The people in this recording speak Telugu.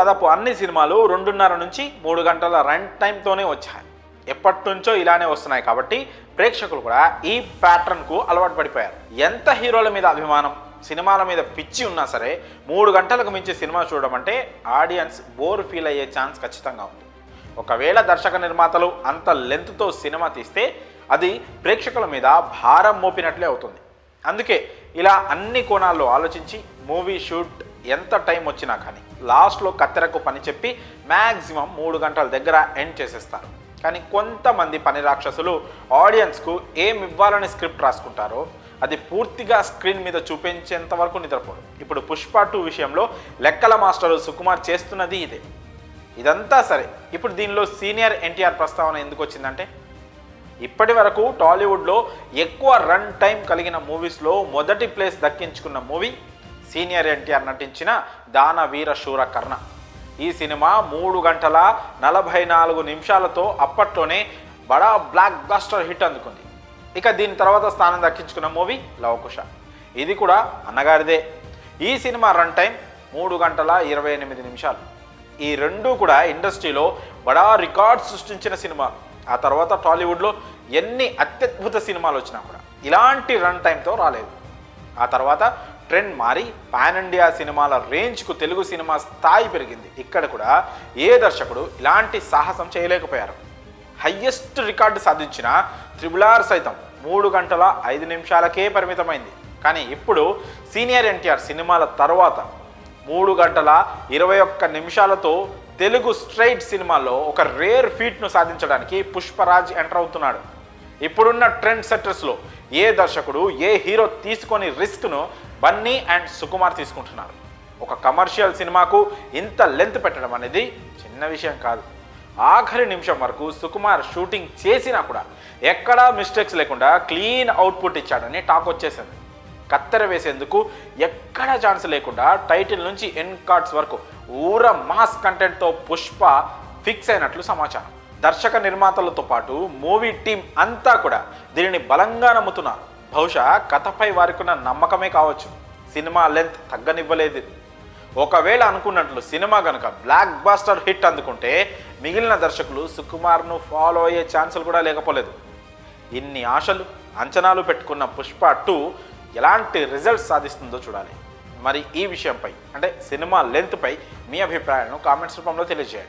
దాదాపు అన్ని సినిమాలు 2:30 నుంచి 3 గంటల రన్ టైంతోనే వచ్చాయి. ఎప్పటి నుంచో ఇలానే వస్తున్నాయి కాబట్టి ప్రేక్షకులు కూడా ఈ ప్యాటర్న్కు అలవాటు పడిపోయారు. ఎంత హీరోల మీద అభిమానం, సినిమాల మీద పిచ్చి ఉన్నా సరే 3 గంటలకు మించి సినిమా చూడడం అంటే ఆడియన్స్ బోర్ ఫీల్ అయ్యే ఛాన్స్ ఖచ్చితంగా ఉంది. ఒకవేళ దర్శక నిర్మాతలు అంత లెంత్తో సినిమా తీస్తే అది ప్రేక్షకుల మీద భారం మోపినట్లే అవుతుంది. అందుకే ఇలా అన్ని కోణాల్లో ఆలోచించి మూవీ షూట్ ఎంత టైం వచ్చినా కానీ లాస్ట్లో కత్తెరకు పని చెప్పి మ్యాక్సిమం 3 గంటల దగ్గర ఎండ్ చేసేస్తారు. కానీ కొంతమంది పని రాక్షసులు ఆడియన్స్కు ఏమి ఇవ్వాలని స్క్రిప్ట్ రాసుకుంటారో అది పూర్తిగా స్క్రీన్ మీద చూపించేంత వరకు నిద్రపోరు. ఇప్పుడు పుష్ప 2 విషయంలో లెక్కల మాస్టరు సుకుమార్ చేస్తున్నది ఇదే. ఇదంతా సరే, ఇప్పుడు దీనిలో సీనియర్ ఎన్టీఆర్ ప్రస్తావన ఎందుకు వచ్చిందంటే, ఇప్పటి వరకు టాలీవుడ్లో ఎక్కువ రన్ టైం కలిగిన మూవీస్లో మొదటి ప్లేస్ దక్కించుకున్న మూవీ సీనియర్ ఎన్టీఆర్ నటించిన దానవీర శూర కర్ణ. ఈ సినిమా 3 గంటల 44 నిమిషాలతో అప్పట్లోనే బడా బ్లాక్ బస్టర్ హిట్ అందుకుంది. ఇక దీని తర్వాత స్థానం దక్కించుకున్న మూవీ లవకుశ. ఇది కూడా అన్నగారిదే. ఈ సినిమా రన్ టైం 3 గంటల 28 నిమిషాలు. ఈ రెండూ కూడా ఇండస్ట్రీలో బడా రికార్డ్ సృష్టించిన సినిమా. ఆ తర్వాత టాలీవుడ్లో ఎన్ని అత్యద్భుత సినిమాలు వచ్చినా కూడా ఇలాంటి రన్ టైంతో రాలేదు. ఆ తర్వాత ట్రెండ్ మారి పాన్ ఇండియా సినిమాల రేంజ్కు తెలుగు సినిమా స్థాయి పెరిగింది. ఇక్కడ కూడా ఏ దర్శకుడు ఇలాంటి సాహసం చేయలేకపోయారు. హయ్యెస్ట్ రికార్డు సాధించిన RRR సైతం 3 గంటల 5 నిమిషాలకే పరిమితమైంది. కానీ ఇప్పుడు సీనియర్ ఎన్టీఆర్ సినిమాల తర్వాత 3 గంటల 21 నిమిషాలతో తెలుగు స్ట్రైట్ సినిమాల్లో ఒక రేర్ ఫీట్ను సాధించడానికి పుష్పరాజ్ ఎంటర్ అవుతున్నాడు. ఇప్పుడున్న ట్రెండ్ సెట్టర్స్లో ఏ దర్శకుడు, ఏ హీరో తీసుకొని రిస్క్ను బన్నీ అండ్ సుకుమార్ తీసుకుంటున్నారు. ఒక కమర్షియల్ సినిమాకు ఇంత లెంత్ పెట్టడం అనేది చిన్న విషయం కాదు. ఆఖరి నిమిషం వరకు సుకుమార్ షూటింగ్ చేసినా కూడా ఎక్కడా మిస్టేక్స్ లేకుండా క్లీన్ అవుట్పుట్ ఇచ్చాడని టాక్ వచ్చేసింది. కత్తెర వేసేందుకు ఎక్కడా ఛాన్స్ లేకుండా టైటిల్ నుంచి ఎండ్ కార్డ్స్ వరకు ఊర మాస్ కంటెంట్తో పుష్ప ఫిక్స్ అయినట్లు సమాచారం. దర్శక నిర్మాతలతో పాటు మూవీ టీం అంతా కూడా దీనిని బలంగా నమ్ముతున్నారు. బహుశా కథపై వారికున్న నమ్మకమే కావచ్చు, సినిమా లెంత్ తగ్గనివ్వలేదు. ఒకవేళ అనుకున్నట్లు సినిమా కనుక బ్లాక్ బస్టర్ హిట్ అందుకుంటే మిగిలిన దర్శకులు సుకుమార్ను ఫాలో అయ్యే ఛాన్సులు కూడా లేకపోలేదు. ఇన్ని ఆశలు, అంచనాలు పెట్టుకున్న పుష్ప 2 ఎలాంటి రిజల్ట్స్ సాధిస్తుందో చూడాలి. మరి ఈ విషయంపై అంటే సినిమా లెంత్పై మీ అభిప్రాయాలను కామెంట్స్ రూపంలో తెలియజేయండి.